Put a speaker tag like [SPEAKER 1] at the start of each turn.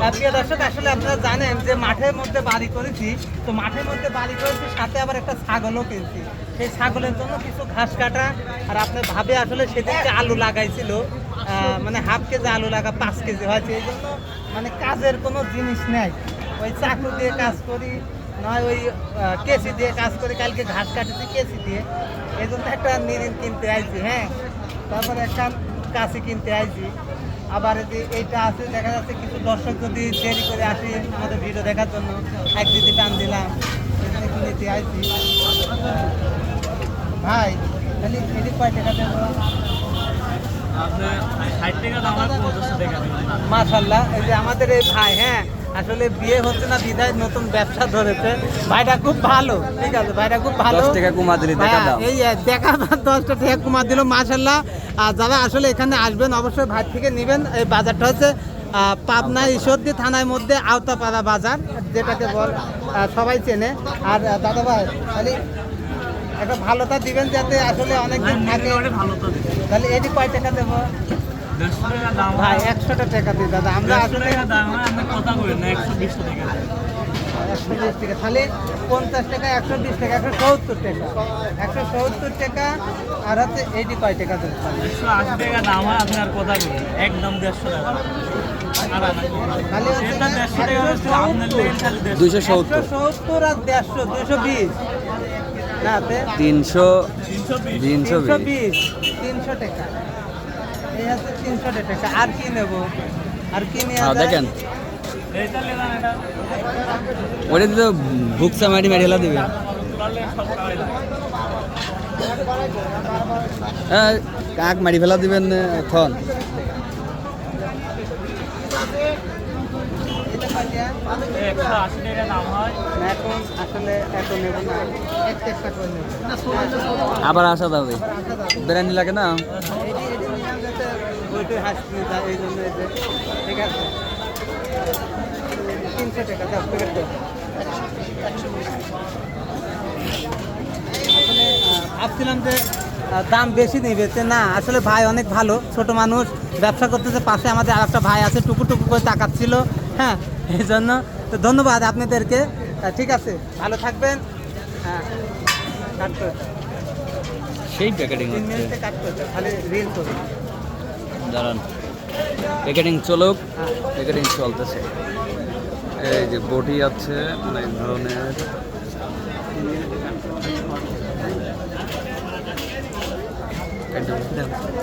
[SPEAKER 1] প্রিয় দর্শক, আসলে আপনারা জানেন যে মাঠের মধ্যে বাড়ি করেছি, তো মাঠের মধ্যে বাড়ি করেছি, সাথে আবার একটা ছাগলও কিনছি। সেই ছাগলের জন্য কিছু ঘাস কাটা, আর আপনার ভাবে আসলে সেদিনকে আলু লাগাইছিল, মানে হাফ কেজি আলু লাগা 5 কেজি হয়েছে। এই জন্য মানে কাজের কোনো জিনিস নেই, ওই চাকু দিয়ে কাজ করি, নয় ওই কেসি দিয়ে কাজ করি। কালকে ঘাস কাটেছি কেসি দিয়ে, এই জন্য একটা নিরিন কিনতে আইছি। হ্যাঁ, তারপরে একটা কাশি কিনতে আইছি। আবার এইটা আছে, দেখা যাচ্ছে কিছু দর্শক যদি দেরি করে আসি আমাদের ভিডিও দেখার জন্য, এক দিদি টান দিলাম, নিতে আইছি। ভাই খালি এটি কয় টাকা দেবো? মাশাল্লাহ, এই যে আমাদের এই ভাই, হ্যাঁ আসলে বিয়ে হচ্ছে না বিদায় নতুন ব্যবসা ধরেছে। ভাইটা খুব ভালো, ঠিক আছে, ভাইটা খুব ভালো।
[SPEAKER 2] 10 টাকা কমা দিলি, দেখা দাও।
[SPEAKER 1] এই দেখা 10টা টাকা কমা দিল, মাশাল্লাহ। আর যারা আসলে এখানে আসবেন অবশ্যই ভাই থেকে নেবেন। এই বাজারটা হচ্ছে পাবনা ঈশ্বরদী থানার মধ্যে আওতাপাড়া বাজার, যেটাকে বল সবাই চেনে। আর দাদা ভাই খালি একটা ভালোটা দিবেন যাতে আসলে অনেকদিন থাকে। তাহলে এটি কয় টাকা দেবো ভাই? 100টা টাকা দিই দাদা। আমরা আসলে 120 টাকা, তাহলে 50 টাকা, 120 টাকা, 170 টাকা, 170 টাকা। আর হচ্ছে এইটি কয় টাকা দেবো?
[SPEAKER 3] 180 টাকা দাম হয়, আপনি আর কথা বলেন, একদম 150 টাকা।
[SPEAKER 1] খালি হচ্ছে
[SPEAKER 2] 270
[SPEAKER 1] 170 আর 150, 220 না,
[SPEAKER 2] 300
[SPEAKER 1] 320, 300 টাকা। এই হচ্ছে 300 টাকা। আর কি নেব? আর কি নিয়ে
[SPEAKER 2] দেখেন ওটা তো ভুকসা মাটি মেঢেলা দিবে। হ্যাঁ, কাক মারি ফেলা দিবেন এখন।
[SPEAKER 1] এখন আসলে এত নেব না, একটা করে নেব।
[SPEAKER 2] আবার আসা যাবে, বিরিয়ানি লাগে না।
[SPEAKER 1] এই জন্য ঠিক আছে, 300 টাকা দাও, প্যাকেট দাও। আসলে ভাবছিলাম যে দাম বেশি নেবে, না আসলে ভাই অনেক ভালো, ছোট মানুষ, ব্যবসা করতেছে। পাশে আমাদের আর একটা ভাই আছে, টুকু টুকু করে তাকাচ্ছিল। হ্যাঁ, এই জন্য তো ধন্যবাদ আপনাদেরকে। ঠিক আছে, ভালো থাকবেন। হ্যাঁ, কাট করে
[SPEAKER 2] সেই প্যাকেটিং
[SPEAKER 1] 3
[SPEAKER 2] হচ্ছে,
[SPEAKER 1] মিনিটে কাট করে খালি রিল করুন।
[SPEAKER 2] দাঁড়ান, প্যাকেটিং চলুক। প্যাকেটিং চলতেছে। এই যে বটি আছে অনেক ধরনের।